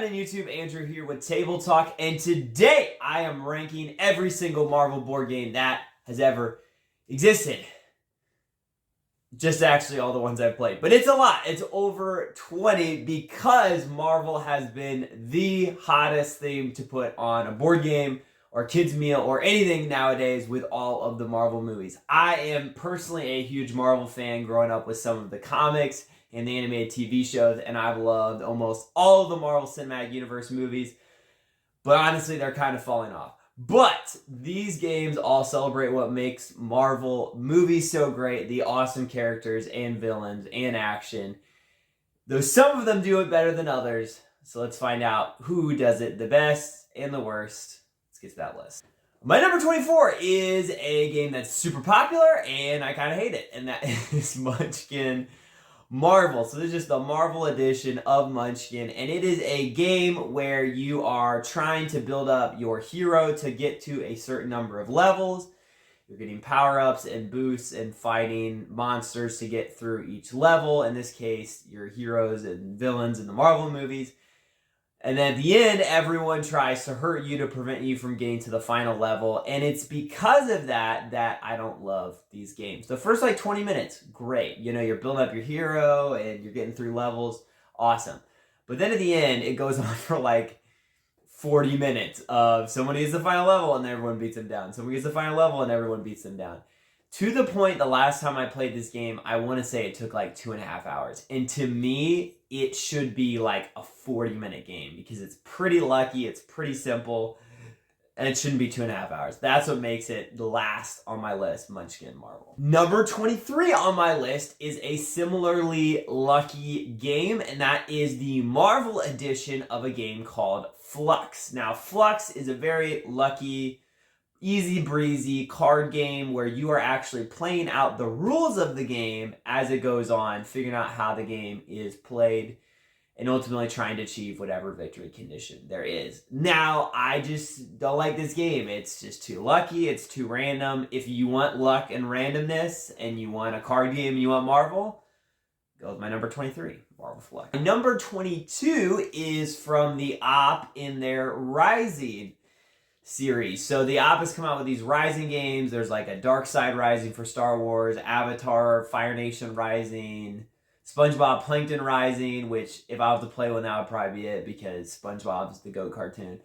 happening, YouTube? Andrew here with Table Talk, and today I am ranking every single Marvel board game that has ever existed. Just actually all the ones I've played, but it's a lot. It's over 20 because Marvel has been the hottest thing to put on a board game or kids meal or anything nowadays with all of the Marvel movies. I am personally a huge Marvel fan, growing up with some of the comics and the animated TV shows, and I've loved almost all of the Marvel Cinematic Universe movies, but honestly, they're kind of falling off. But these games all celebrate what makes Marvel movies so great, the awesome characters and villains and action. Though some of them do it better than others, so let's find out who does it the best and the worst. Let's get to that list. My number 24 is a game that's super popular, and I kind of hate it, and that is Munchkin Marvel. So this is just the Marvel edition of Munchkin, and it is a game where you are trying to build up your hero to get to a certain number of levels. You're getting power-ups and boosts and fighting monsters to get through each level. In this case, your heroes and villains in the Marvel movies. And then at the end, everyone tries to hurt you to prevent you from getting to the final level. And it's because of that that I don't love these games. The first 20 minutes, great. You know, you're building up your hero and you're getting through levels. Awesome. But then at the end, it goes on for 40 minutes of somebody gets the final level and everyone beats them down. Somebody gets the final level and everyone beats them down. To the point, the last time I played this game, I want to say it took 2.5 hours. And to me, it should be a 40-minute game because it's pretty lucky, it's pretty simple, and it shouldn't be 2.5 hours. That's what makes it the last on my list, Munchkin Marvel. Number 23 on my list is a similarly lucky game, and that is the Marvel edition of a game called Flux. Now, Flux is a very lucky, easy breezy card game where you are actually playing out the rules of the game as it goes on, figuring out how the game is played, and ultimately trying to achieve whatever victory condition there is. Now, I just don't like this game. It's just too lucky. It's too random. If you want luck and randomness and you want a card game and you want Marvel, go with my number 23, Marvel Flux. My number 22 is from the Op in their Rising series. So the Op has come out with these Rising games. There's a Dark Side Rising for Star Wars, Avatar, Fire Nation Rising, SpongeBob Plankton Rising, which if I was to play one, that would probably be it because SpongeBob's the GOAT cartoon.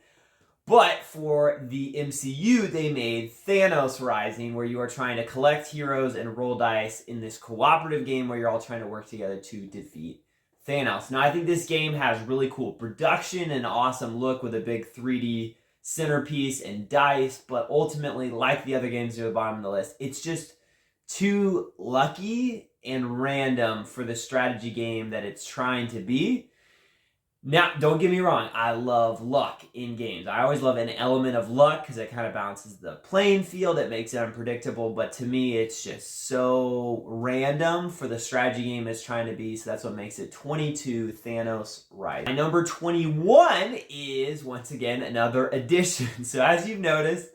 But for the MCU, they made Thanos Rising, where you are trying to collect heroes and roll dice in this cooperative game where you're all trying to work together to defeat Thanos. Now, I think this game has really cool production and awesome look with a big 3D centerpiece and dice, but ultimately, like the other games near the bottom of the list, it's just too lucky and random for the strategy game that it's trying to be. Now, don't get me wrong, I love luck in games. I always love an element of luck because it kind of balances the playing field. It makes it unpredictable, but to me, it's just so random for the strategy game it's trying to be, so that's what makes it 22, Thanos Rising. My number 21 is, once again, another addition. So as you've noticed,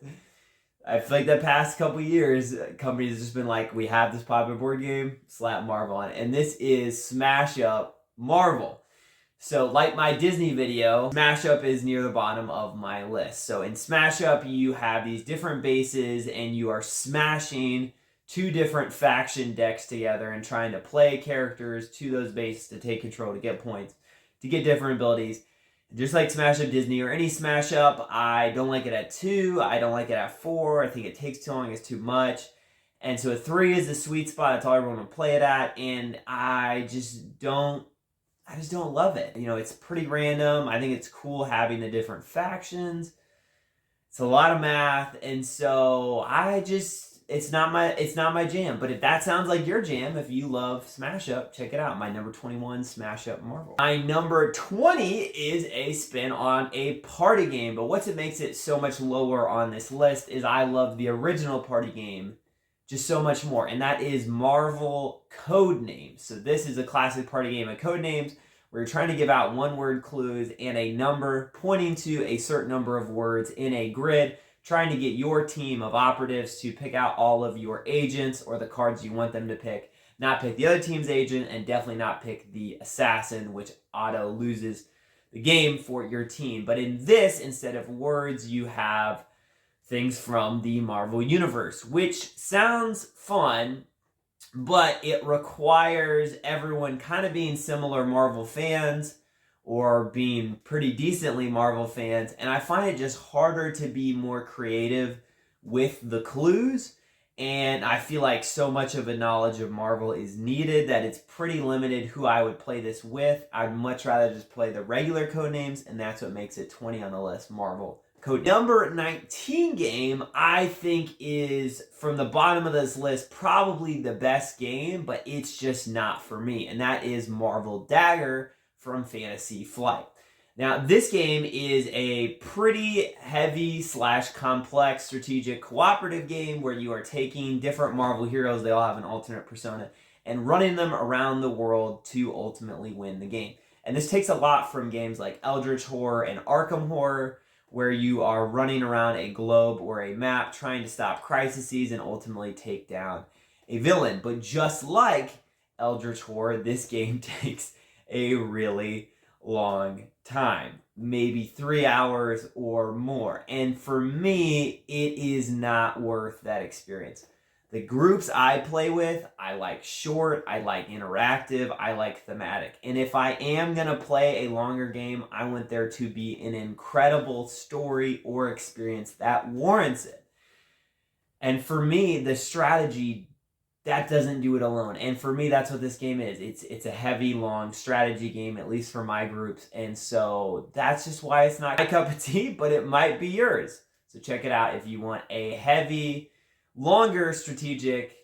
I feel like the past couple years, companies have just been we have this popular board game, slap Marvel on it. And this is Smash Up Marvel. So like my Disney video, Smash Up is near the bottom of my list. So in Smash Up, you have these different bases and you are smashing two different faction decks together and trying to play characters to those bases to take control, to get points, to get different abilities. Just like Smash Up Disney or any Smash Up, I don't like it at 2, I don't like it at 4, I think it takes too long, it's too much. And so a 3 is the sweet spot, that's all everyone will play it at, and I just don't love it. You know, it's pretty random. I think it's cool having the different factions. It's a lot of math, and so it's not my jam. But if that sounds like your jam, if you love Smash Up, check it out. My number 21, Smash Up Marvel. My number 20 is a spin on a party game, but what makes it so much lower on this list is I love the original party game just so much more, and that is Marvel Codenames. So this is a classic party game of Codenames where you're trying to give out one-word clues and a number pointing to a certain number of words in a grid, trying to get your team of operatives to pick out all of your agents or the cards you want them to pick, not pick the other team's agent, and definitely not pick the assassin, which auto loses the game for your team. But in this, instead of words, you have things from the Marvel Universe, which sounds fun, but it requires everyone kind of being similar Marvel fans or being pretty decently Marvel fans. And I find it just harder to be more creative with the clues. And I feel like so much of a knowledge of Marvel is needed that it's pretty limited who I would play this with. I'd much rather just play the regular code names, and that's what makes it 20 on the list, Marvel code. Number 19 game, I think, is from the bottom of this list probably the best game, but it's just not for me, and that is Marvel Dagger from Fantasy Flight. Now, this game is a pretty heavy / complex strategic cooperative game where you are taking different Marvel heroes, they all have an alternate persona, and running them around the world to ultimately win the game. And this takes a lot from games like Eldritch Horror and Arkham Horror, where you are running around a globe or a map trying to stop crises and ultimately take down a villain. But just like Eldritch Horror, this game takes a really long time, maybe 3 hours or more. And for me, it is not worth that experience. The groups I play with, I like short, I like interactive, I like thematic. And if I am going to play a longer game, I want there to be an incredible story or experience that warrants it. And for me, the strategy, that doesn't do it alone. And for me, that's what this game is. It's a heavy, long strategy game, at least for my groups. And so that's just why it's not my cup of tea, but it might be yours. So check it out if you want a heavy, longer strategic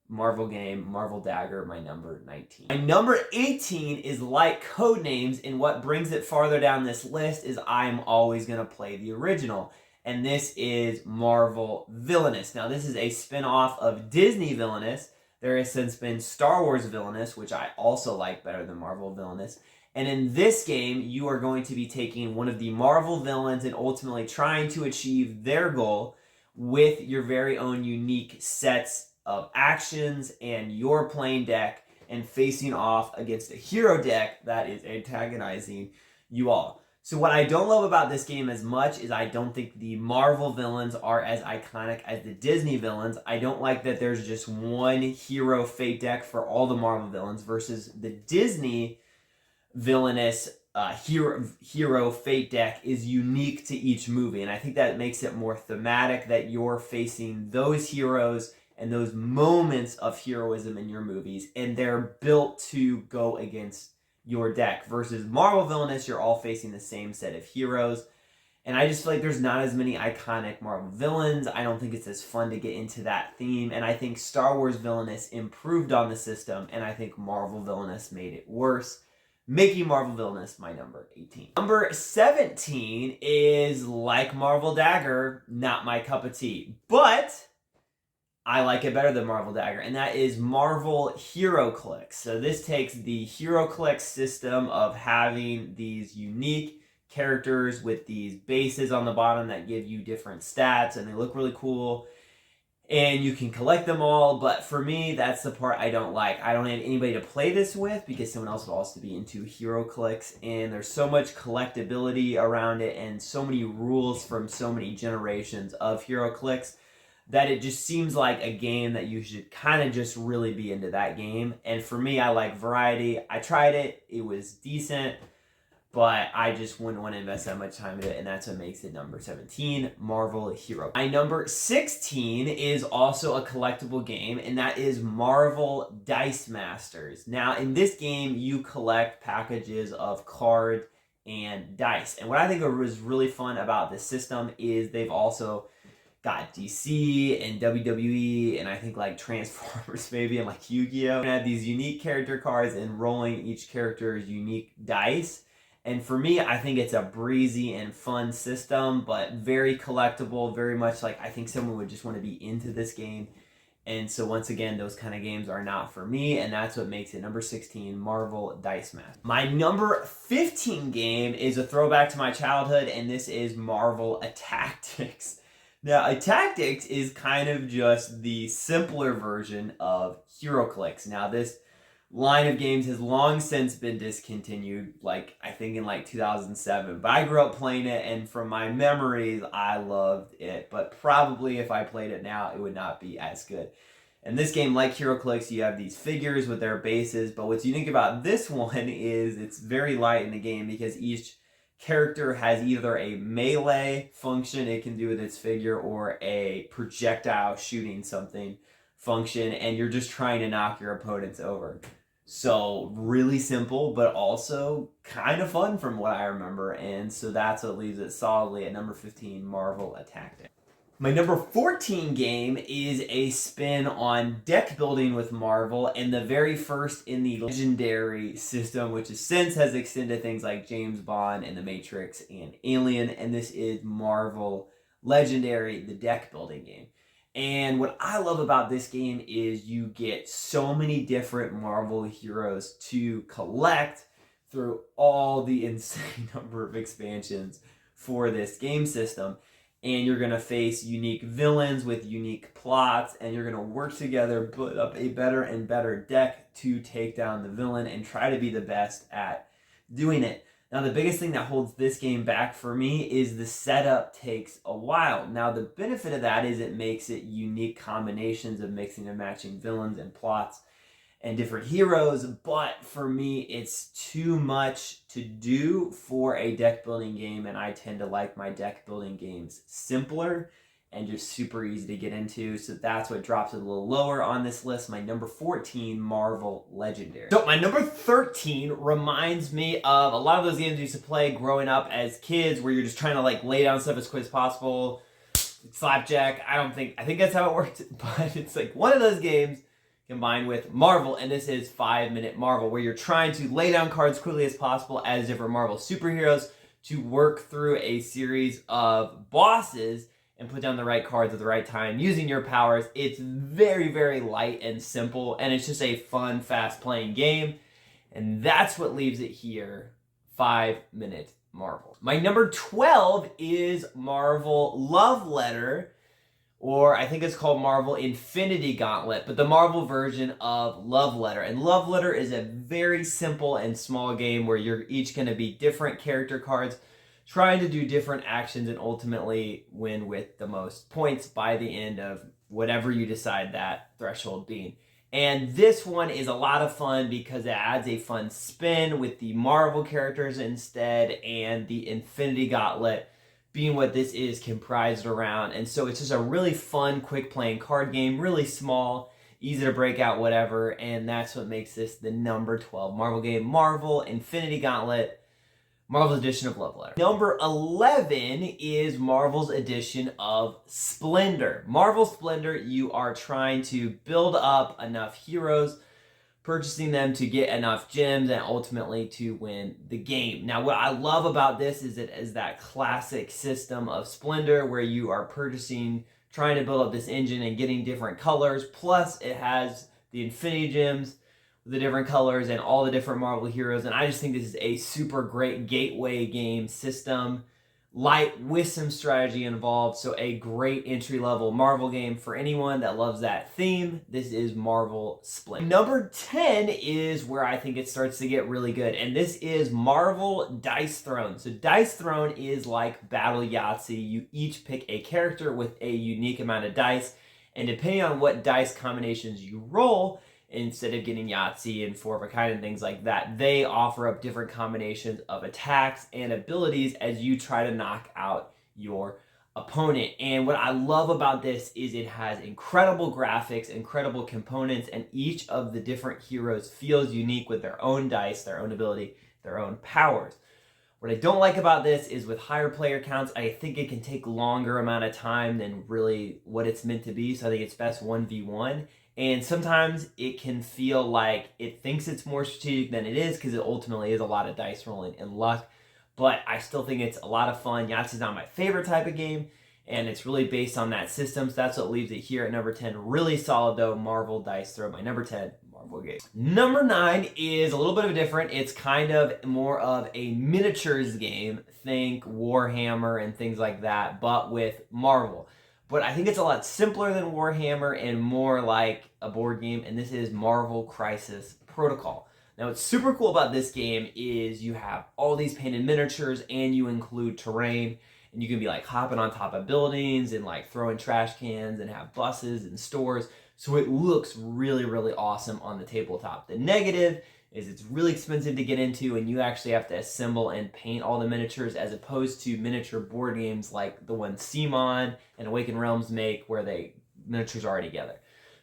Marvel game, Marvel Dagger, my number 19. My number 18 is like Codenames, and what brings it farther down this list is I'm always going to play the original. And this is Marvel Villainous. Now, this is a spin-off of Disney Villainous. There has since been Star Wars Villainous, which I also like better than Marvel Villainous. And in this game, you are going to be taking one of the Marvel villains and ultimately trying to achieve their goal with your very own unique sets of actions and your playing deck, and facing off against a hero deck that is antagonizing you all. So what I don't love about this game as much is I don't think the Marvel villains are as iconic as the Disney villains. I don't like that there's just one hero fate deck for all the Marvel villains versus the Disney Villainous hero fate deck is unique to each movie. And I think that makes it more thematic that you're facing those heroes and those moments of heroism in your movies, and they're built to go against your deck, versus Marvel Villainous, you're all facing the same set of heroes. And I just feel like there's not as many iconic Marvel villains. I don't think it's as fun to get into that theme. And I think Star Wars Villainous improved on the system, and I think Marvel Villainous made it worse, making Marvel Villainous my number 18. Number 17 is like Marvel Dagger, not my cup of tea, but I like it better than Marvel Dagger, and that is Marvel HeroClix. So this takes the HeroClix system of having these unique characters with these bases on the bottom that give you different stats, and they look really cool, and you can collect them all. But for me, that's the part I don't like. I don't have anybody to play this with because someone else would also be into HeroClix, and there's so much collectability around it and so many rules from so many generations of HeroClix that it just seems like a game that you should kind of just really be into that game. And for me, I like variety. I tried it. It was decent, but I just wouldn't want to invest that much time in it, and that's what makes it number 17, Marvel Hero. My number 16 is also a collectible game, and that is Marvel Dice Masters. Now, in this game, you collect packages of cards and dice. And what I think was really fun about this system is they've also got DC and WWE and I think like Transformers maybe and like Yu-Gi-Oh! And have these unique character cards and rolling each character's unique dice. And for me, I think it's a breezy and fun system, but very collectible, very much like I think someone would just want to be into this game. And so once again, those kind of games are not for me, and that's what makes it number 16, Marvel Dice Masters. My number 15 game is a throwback to my childhood, and this is Marvel Tactics. Now, Tactics is kind of just the simpler version of HeroClix. Now, this line of games has long since been discontinued, like I think in like 2007. But I grew up playing it, and from my memories, I loved it. But probably if I played it now, it would not be as good. And this game, like HeroClix, you have these figures with their bases. But what's unique about this one is it's very light in the game because each character has either a melee function it can do with its figure or a projectile shooting something function, and you're just trying to knock your opponents over. So really simple, but also kind of fun from what I remember. And so that's what leaves it solidly at number 15, Marvel Attack Deck. My number 14 game is a spin on deck building with Marvel, and the very first in the Legendary system, which since has extended things like James Bond and The Matrix and Alien, and this is Marvel Legendary, the deck building game. And what I love about this game is you get so many different Marvel heroes to collect through all the insane number of expansions for this game system. And you're going to face unique villains with unique plots, and you're going to work together, put up a better and better deck to take down the villain and try to be the best at doing it. Now, the biggest thing that holds this game back for me is the setup takes a while. Now, the benefit of that is it makes it unique combinations of mixing and matching villains and plots and different heroes, but for me, it's too much to do for a deck building game, and I tend to like my deck building games simpler and just super easy to get into, so that's what drops it a little lower on this list. My number 14, Marvel Legendary. So my number 13 reminds me of a lot of those games we used to play growing up as kids, where you're just trying to like lay down stuff as quick as possible. Slapjack, I think that's how it worked, but it's like one of those games combined with Marvel, and this is 5 Minute Marvel, where you're trying to lay down cards quickly as possible as different Marvel superheroes to work through a series of bosses and put down the right cards at the right time using your powers. It's very, very light and simple, and it's just a fun, fast-playing game, and that's what leaves it here, 5 Minute Marvel. My number 12 is Marvel Love Letter, or I think it's called Marvel Infinity Gauntlet, but the Marvel version of Love Letter. And Love Letter is a very simple and small game where you're each going to be different character cards trying to do different actions and ultimately win with the most points by the end of whatever you decide that threshold being. And this one is a lot of fun because it adds a fun spin with the Marvel characters instead, and the Infinity Gauntlet being what this is comprised around. And so it's just a really fun, quick playing card game, really small, easy to break out, whatever, and that's what makes this the number 12 Marvel game, Marvel Infinity Gauntlet, Marvel's edition of Love Letter. Number 11 is Marvel's edition of Splendor. Marvel Splendor, you are trying to build up enough heroes, purchasing them to get enough gems, and ultimately to win the game. Now, what I love about this is it is that classic system of Splendor where you are purchasing, trying to build up this engine and getting different colors, plus it has the Infinity Gems, the different colors, and all the different Marvel heroes, and I just think this is a super great gateway game system, light with some strategy involved, so a great entry-level Marvel game for anyone that loves that theme. This is Marvel Splendor. Number 10 is where I think it starts to get really good, and this is Marvel Dice Throne. So Dice Throne is like Battle Yahtzee. You each pick a character with a unique amount of dice, and depending on what dice combinations you roll, instead of getting Yahtzee and four of a kind and things like that, they offer up different combinations of attacks and abilities as you try to knock out your opponent. And what I love about this is it has incredible graphics, incredible components, and each of the different heroes feels unique with their own dice, their own ability, their own powers. What I don't like about this is with higher player counts, I think it can take longer amount of time than really what it's meant to be, so I think it's best 1v1. And sometimes it can feel like it thinks it's more strategic than it is because it ultimately is a lot of dice rolling and luck. But I still think it's a lot of fun. Yahtzee's not my favorite type of game, and it's really based on that system. So that's what leaves it here at number 10. Really solid, though, Marvel Dice Throw. My number 10 Marvel game. Number 9 is a little bit of a different. It's kind of more of a miniatures game. Think Warhammer and things like that, but with Marvel. but I think it's a lot simpler than Warhammer and more like a board game, and this is Marvel Crisis Protocol. Now, what's super cool about this game is you have all these painted miniatures and you include terrain, and you can be like hopping on top of buildings and like throwing trash cans and have buses and stores. So it looks really, really awesome on the tabletop. The negative is it's really expensive to get into, and you actually have to assemble and paint all the miniatures, as opposed to miniature board games like the ones Simon and Awakened Realms make, where miniatures are already together.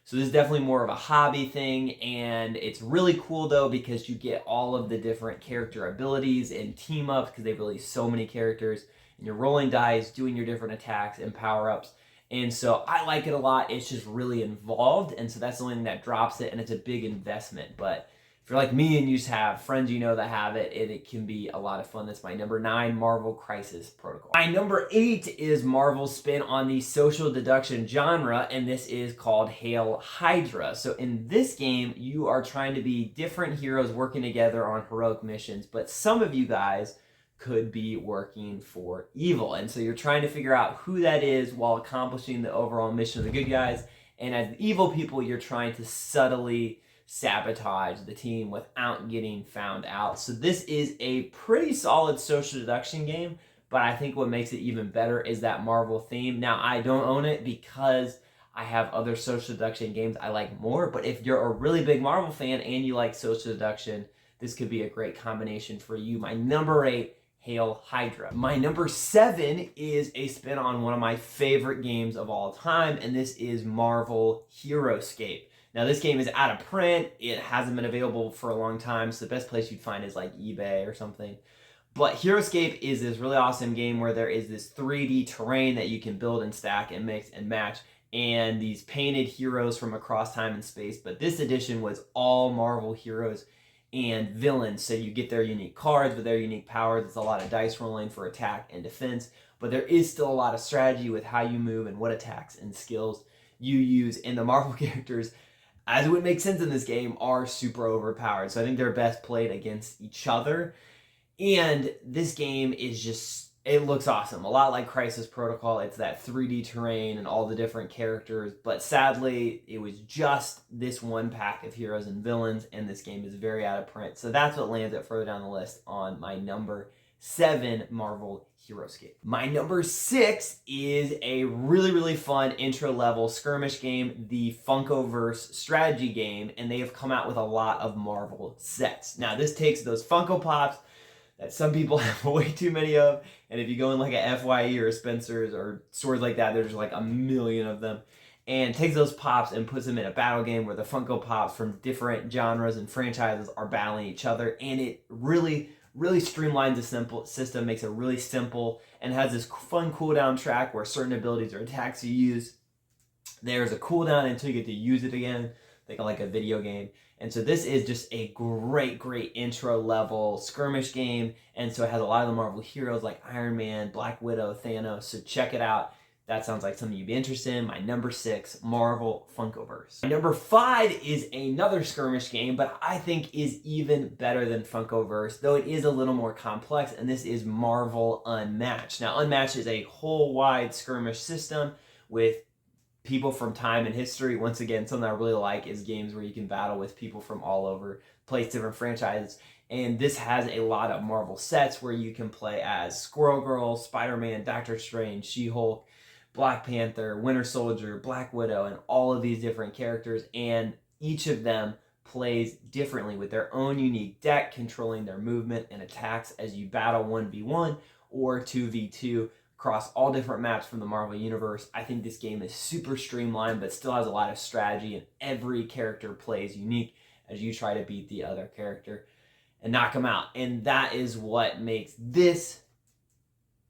So this is definitely more of a hobby thing, and it's really cool though because you get all of the different character abilities and team ups, because they've released so many characters, and you're rolling dice, doing your different attacks and power ups. And so I like it a lot. It's just really involved, and so that's the only thing that drops it, and it's a big investment. But if you're like me and you just have friends you know that have it, it can be a lot of fun. That's my number 9, Marvel Crisis Protocol. My number 8 is Marvel's spin on the social deduction genre, and this is called Hail Hydra. So in this game, you are trying to be different heroes working together on heroic missions, but some of you guys could be working for evil. And so you're trying to figure out who that is while accomplishing the overall mission of the good guys. And as evil people, you're trying to subtly sabotage the team without getting found out. So this is a pretty solid social deduction game, but I think what makes it even better is that Marvel theme. Now, I don't own it because I have other social deduction games I like more, but if you're a really big Marvel fan and you like social deduction, this could be a great combination for you. My number 8, Hail Hydra. My number 7 is a spin on one of my favorite games of all time, and this is Marvel Heroscape. Now, this game is out of print. It hasn't been available for a long time, so the best place you'd find is like eBay or something. But Heroscape is this really awesome game where there is this 3D terrain that you can build and stack and mix and match, and these painted heroes from across time and space. But this edition was all Marvel heroes and villains, so you get their unique cards with their unique powers. It's a lot of dice rolling for attack and defense, but there is still a lot of strategy with how you move and what attacks and skills you use. And the Marvel characters, as it would make sense in this game, are super overpowered. So I think they're best played against each other. And this game is just, it looks awesome. A lot like Crisis Protocol. It's that 3D terrain and all the different characters. But sadly, it was just this one pack of heroes and villains, and this game is very out of print. So that's what lands it further down the list on my number 7 Marvel Heroscape. My number 6 is a really, really fun intro-level skirmish game, the Funko Verse strategy game, and they have come out with a lot of Marvel sets. Now, this takes those Funko Pops that some people have way too many of, and if you go in like a FYE or a Spencer's or stores like that, there's like a million of them, and takes those Pops and puts them in a battle game where the Funko Pops from different genres and franchises are battling each other, and it really streamlines the simple system, makes it really simple, and has this fun cooldown track where certain abilities or attacks you use, there's a cooldown until you get to use it again, think of like a video game. And so this is just a great intro level skirmish game, and so it has a lot of the Marvel heroes like Iron Man, Black Widow, Thanos, so check it out. That sounds like something you'd be interested in. My number 6, Marvel Funko Verse. My number 5 is another skirmish game, but I think is even better than Funko Verse, though it is a little more complex, and this is Marvel Unmatched. Now, Unmatched is a whole wide skirmish system with people from time and history. Once again, something I really like is games where you can battle with people from all over, play different franchises. And this has a lot of Marvel sets where you can play as Squirrel Girl, Spider-Man, Doctor Strange, She-Hulk, Black Panther, Winter Soldier, Black Widow, and all of these different characters. And each of them plays differently with their own unique deck, controlling their movement and attacks as you battle 1v1 or 2v2 across all different maps from the Marvel Universe. I think this game is super streamlined, but still has a lot of strategy, and every character plays unique as you try to beat the other character and knock them out. And that is what makes this,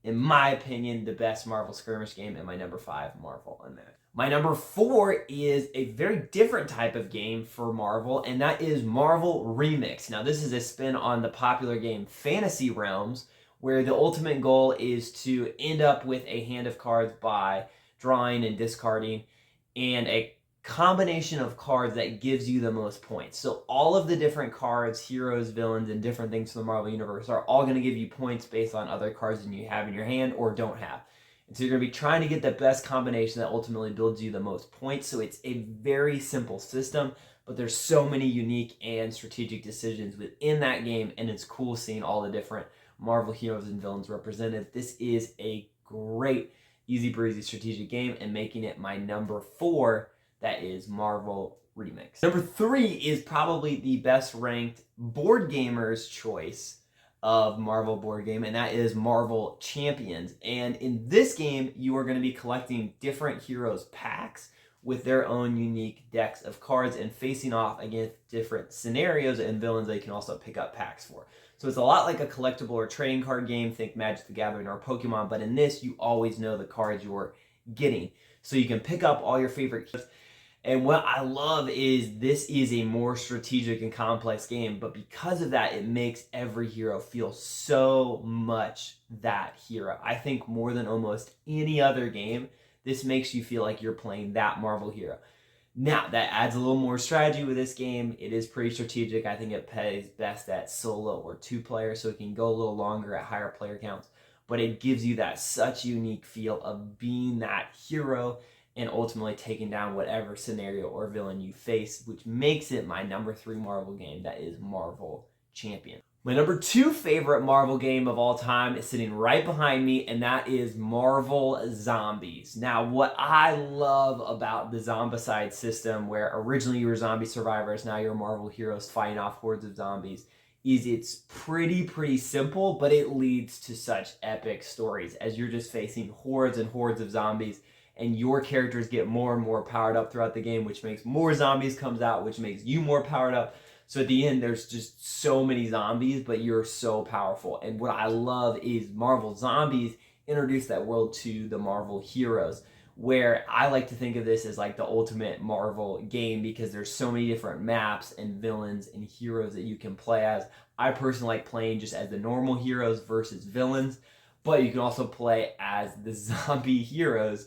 in my opinion, the best Marvel skirmish game, and my number 5, Marvel Unmatched. My number 4 is a very different type of game for Marvel, and that is Marvel Remix. Now, this is a spin on the popular game Fantasy Realms, where the ultimate goal is to end up with a hand of cards by drawing and discarding, and a combination of cards that gives you the most points. So all of the different cards, heroes, villains, and different things from the Marvel Universe are all going to give you points based on other cards that you have in your hand or don't have. And so you're going to be trying to get the best combination that ultimately builds you the most points. So it's a very simple system, but there's so many unique and strategic decisions within that game, and it's cool seeing all the different Marvel heroes and villains represented. This is a great, easy breezy strategic game, and making it my number 4, that is Marvel Remix. Number 3 is probably the best ranked board gamer's choice of Marvel board game, and that is Marvel Champions. And in this game, you are going to be collecting different heroes packs with their own unique decks of cards and facing off against different scenarios and villains that you can also pick up packs for. So it's a lot like a collectible or trading card game, think Magic the Gathering or Pokemon, but in this, you always know the cards you're getting. So you can pick up all your favorite cards. And what I love is this is a more strategic and complex game, but because of that, it makes every hero feel so much that hero. I think more than almost any other game, this makes you feel like you're playing that Marvel hero. Now, that adds a little more strategy with this game. It is pretty strategic. I think it plays best at solo or 2-player, so it can go a little longer at higher player counts. But it gives you that such unique feel of being that hero and ultimately taking down whatever scenario or villain you face, which makes it my number 3 Marvel game, that is Marvel Champion. My number 2 favorite Marvel game of all time is sitting right behind me, and that is Marvel Zombies. Now, what I love about the Zombicide system, where originally you were zombie survivors, now you're Marvel heroes fighting off hordes of zombies, is it's pretty simple, but it leads to such epic stories as you're just facing hordes and hordes of zombies, and your characters get more and more powered up throughout the game, which makes more zombies comes out, which makes you more powered up. So at the end, there's just so many zombies, but you're so powerful. And what I love is Marvel Zombies introduced that world to the Marvel heroes, where I like to think of this as like the ultimate Marvel game, because there's so many different maps and villains and heroes that you can play as. I personally like playing just as the normal heroes versus villains, but you can also play as the zombie heroes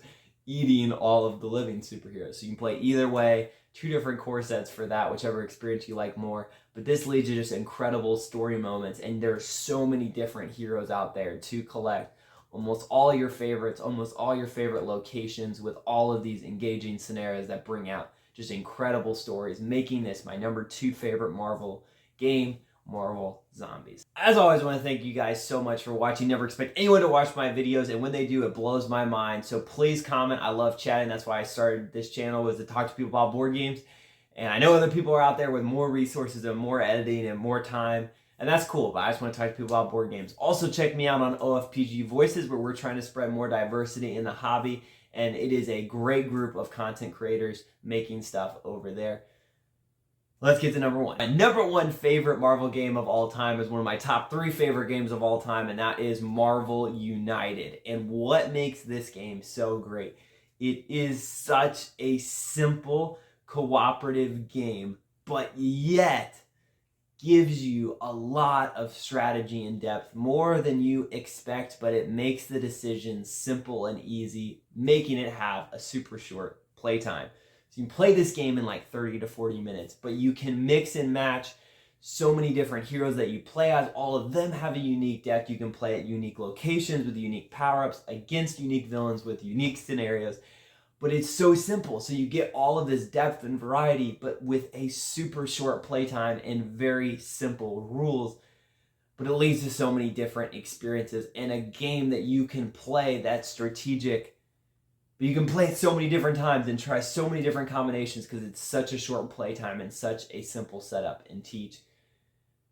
eating all of the living superheroes. So you can play either way, 2 different core sets for that, whichever experience you like more. But this leads to just incredible story moments, and there's so many different heroes out there to collect. Almost all your favorites, almost all your favorite locations, with all of these engaging scenarios that bring out just incredible stories, making this my number 2 favorite Marvel game, Marvel Zombies. As always, I want to thank you guys so much for watching. Never expect anyone to watch my videos, and when they do, it blows my mind. So please comment. I love chatting. That's why I started this channel, was to talk to people about board games. And I know other people are out there with more resources and more editing and more time, and that's cool, but I just want to talk to people about board games. Also, check me out on OFPG Voices, where we're trying to spread more diversity in the hobby, and it is a great group of content creators making stuff over there. Let's get to number 1. My number 1 favorite Marvel game of all time is one of my top 3 favorite games of all time, and that is Marvel United. And what makes this game so great? It is such a simple, cooperative game, but yet gives you a lot of strategy and depth, more than you expect, but it makes the decisions simple and easy, making it have a super short playtime. So you can play this game in like 30 to 40 minutes, but you can mix and match so many different heroes that you play as. All of them have a unique deck. You can play at unique locations with unique power-ups, against unique villains with unique scenarios. But it's so simple. So you get all of this depth and variety, but with a super short playtime and very simple rules. But it leads to so many different experiences, and a game that you can play that's strategic. But you can play it so many different times and try so many different combinations, because it's such a short playtime and such a simple setup and teach.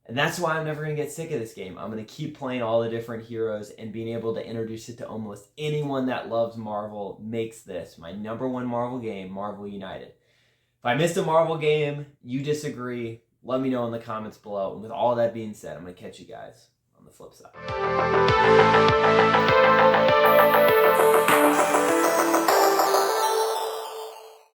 And that's why I'm never going to get sick of this game. I'm going to keep playing all the different heroes, and being able to introduce it to almost anyone that loves Marvel makes this my number 1 Marvel game, Marvel United. If I missed a Marvel game, you disagree, let me know in the comments below. And with all that being said, I'm going to catch you guys on the flip side.